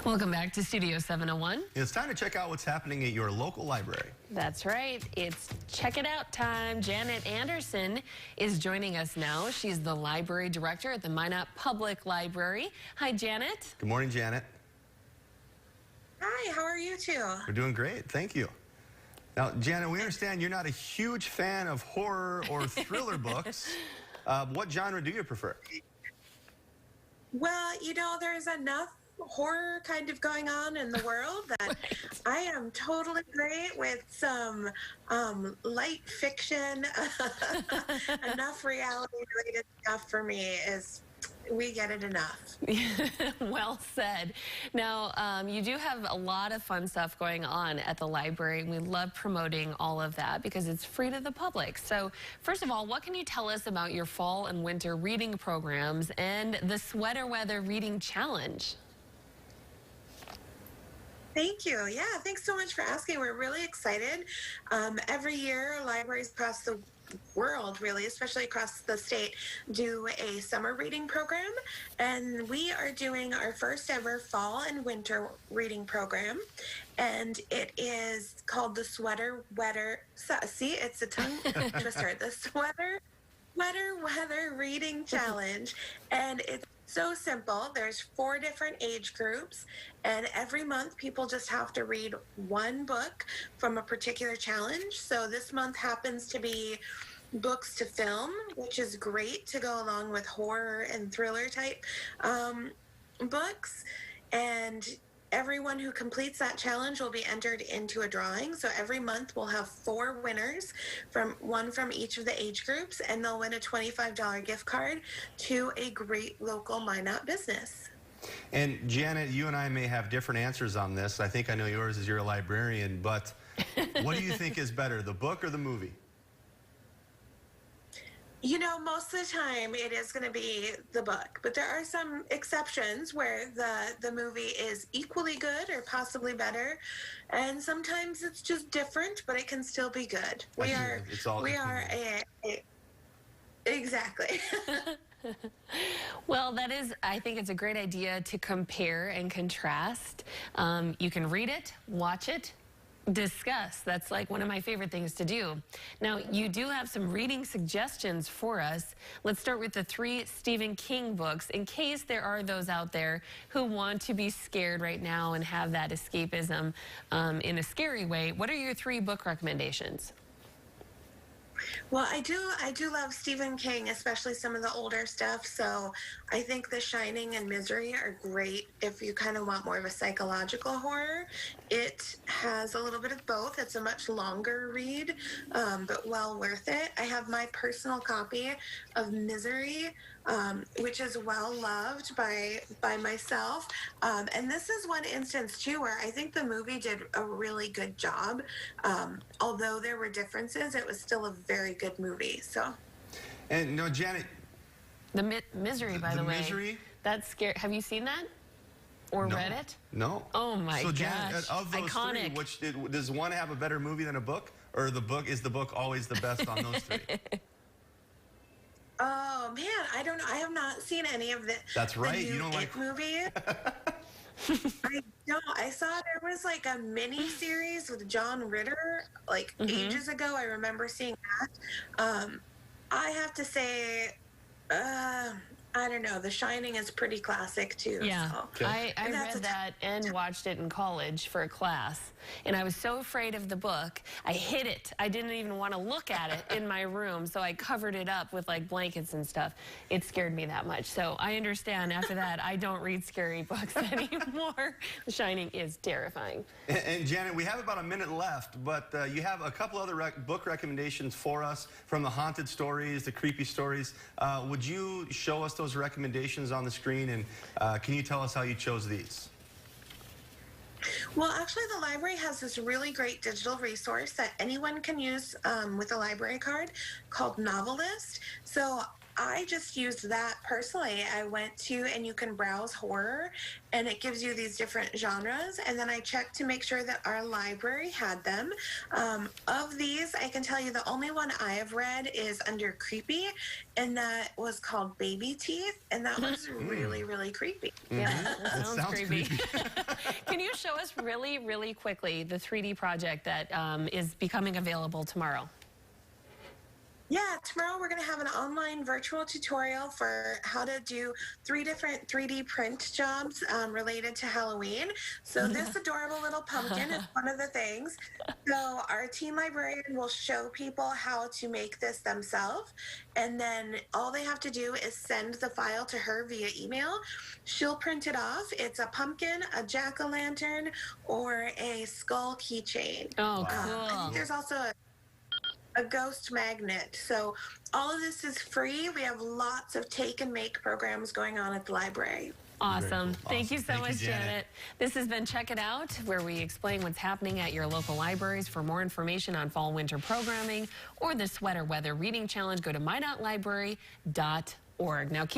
Welcome back to Studio 701. It's time to check out what's happening at your local library. That's right. It's check it out time. Janet Anderson is joining us now. She's the library director at the Minot Public Library. Hi, Janet. Good morning, Janet. Hi, how are you two? We're doing great. Thank you. Now, Janet, we understand you're not a huge fan of horror or thriller books. What genre do you prefer? Well, there's enough horror kind of going on in the world that I am totally great with some light fiction. Enough reality related stuff for me is we get it enough. Well said. Now, you do have a lot of fun stuff going on at the library, and we love promoting all of that because it's free to the public. So, first of all, what can you tell us about your fall and winter reading programs and the Sweater Weather Reading Challenge? Thank you. Yeah, thanks so much for asking. We're really excited. Every year, libraries across the world, really, especially across the state, do a summer reading program. And we are doing our first ever fall and winter reading program. And it is called the Sweater Weather. See, it's a tongue twister. The Sweater Weather Reading Challenge. And it's so simple. There's 4 different age groups, and every month people just have to read one book from a particular challenge. So this month happens to be books to film, which is great to go along with horror and thriller type books. And everyone who completes that challenge will be entered into a drawing. So every month we'll have 4 winners, one from each of the age groups, and they'll win a $25 gift card to a great local Minot business. And Janet, you and I may have different answers on this. I think I know yours as you're a librarian, but what do you think is better, the book or the movie? Most of the time it is going to be the book, but there are some exceptions where the movie is equally good or possibly better, and sometimes it's just different, but it can still be good. Exactly. Well, I think it's a great idea to compare and contrast. You can read it, watch it, discuss. That's like one of my favorite things to do. Now, you do have some reading suggestions for us. Let's start with the 3 Stephen King books, in case there are those out there who want to be scared right now and have that escapism in a scary way. What are your 3 book recommendations? Well, I do love Stephen King, especially some of the older stuff. So I think The Shining and Misery are great if you kind of want more of a psychological horror. It has a little bit of both. It's a much longer read, but well worth it. I have my personal copy of Misery, which is well loved by myself. And this is one instance too where I think the movie did a really good job. Although there were differences, it was still a very good movie. So. And no, Janet. The Misery, by the way. Misery? That's scary. Have you seen that? Or read it? No. Oh my gosh. So Janet, of those iconic. 3, does one have a better movie than a book? Or is the book always the best on those 3? Oh man, I don't know. I have not seen any of the. That's right. The new You don't like movie. I don't. I saw there was like a mini series with John Ritter ages ago. I remember seeing that. I have to say, I don't know. The Shining is pretty classic too. Yeah, so. I read that and watched it in college for a class, and I was so afraid of the book, I hid it. I didn't even want to look at it in my room, so I covered it up with like blankets and stuff. It scared me that much. So I understand after that, I don't read scary books anymore. The Shining is terrifying. And Janet, we have about a minute left, but you have a couple other book recommendations for us, from the haunted stories, the creepy stories. Would you show us those recommendations on the screen, and can you tell us how you chose these? Well, actually, the library has this really great digital resource that anyone can use with a library card called Novelist. So I just used that personally. I went to, and you can browse horror, and it gives you these different genres. And then I checked to make sure that our library had them. Of these, I can tell you the only one I have read is under creepy, and that was called Baby Teeth, and that was really, really creepy. Yeah, that sounds creepy. creepy. Can you show us really, really quickly the 3D project that is becoming available tomorrow? Yeah, tomorrow we're going to have an online virtual tutorial for how to do 3 different 3D print jobs related to Halloween. So this adorable little pumpkin is one of the things. So our teen librarian will show people how to make this themselves. And then all they have to do is send the file to her via email. She'll print it off. It's a pumpkin, a jack-o'-lantern, or a skull keychain. Oh, I cool. think there's also a ghost magnet. So all of this is free. We have lots of take and make programs going on at the library. Awesome. Cool. Thank you so Thank you, much, Janet. This has been Check It Out, where we explain what's happening at your local libraries. For more information on fall-winter programming or the Sweater Weather Reading Challenge, go to my.library.org. Now, keep